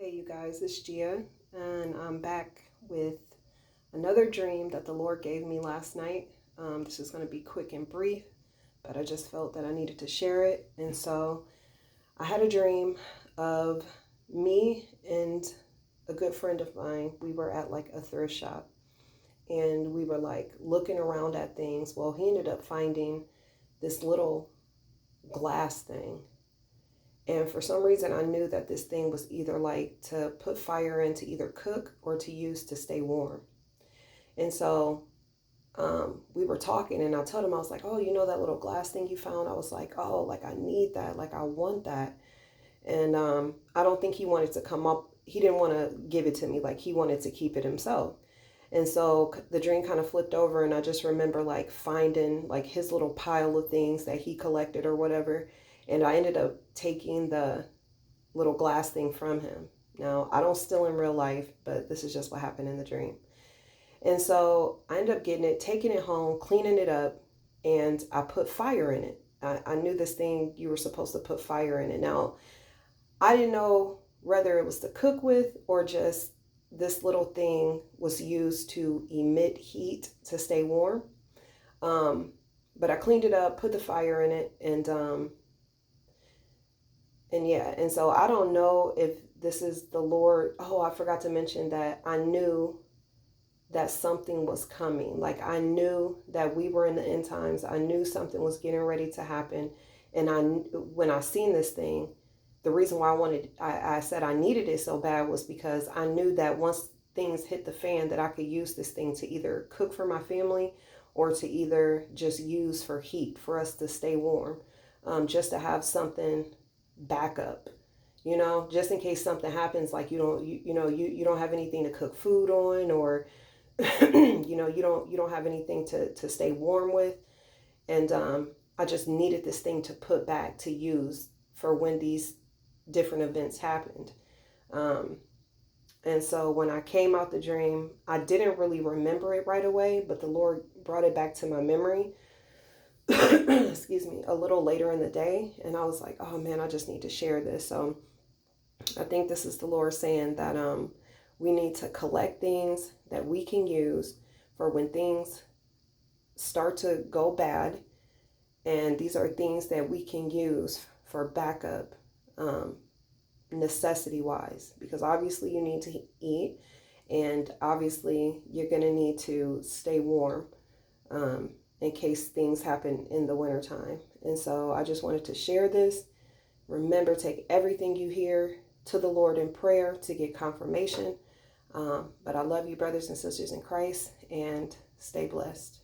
Hey you guys, it's Gia, and I'm back with another dream that the Lord gave me last night. This is going to be quick and brief, but I just felt that I needed to share it. And so I had a dream of me and a good friend of mine. We were at like a thrift shop and we were like looking around at things. Well, he ended up finding this little glass thing. And for some reason, I knew that this thing was either like to put fire in to either cook or to use to stay warm. And so we were talking and I told him, I was like, oh, you know that little glass thing you found? I was like, oh, like I need that. Like I want that. And I don't think he wanted to come up. He didn't want to give it to me. Like he wanted to keep it himself. And so the dream kind of flipped over and I just remember like finding like his little pile of things that he collected or whatever. And I ended up taking the little glass thing from him. Now, I don't steal in real life, but this is just what happened in the dream. And so I ended up getting it, taking it home, cleaning it up, and I put fire in it. I knew this thing, you were supposed to put fire in it. Now, I didn't know whether it was to cook with or just this little thing was used to emit heat to stay warm. But I cleaned it up, put the fire in it, and yeah, and so I don't know if this is the Lord. Oh, I forgot to mention that I knew that something was coming. Like I knew that we were in the end times. I knew something was getting ready to happen. And when I seen this thing, the reason why I said I needed it so bad was because I knew that once things hit the fan that I could use this thing to either cook for my family or to either just use for heat for us to stay warm, just to have something backup, just in case something happens, like you don't have anything to cook food on, or you don't have anything to stay warm with. And I just needed this thing to put back to use for when these different events happened. And so when I came out the dream, I didn't really remember it right away, but the Lord brought it back to my memory excuse me, a little later in the day. And I was like, oh man, I just need to share this. So I think this is the Lord saying that we need to collect things that we can use for when things start to go bad. And these are things that we can use for backup, necessity wise, because obviously you need to eat and obviously you're going to need to stay warm. In case things happen in the wintertime. And so I just wanted to share this. Remember, take everything you hear to the Lord in prayer to get confirmation. But I love you, brothers and sisters in Christ, and stay blessed.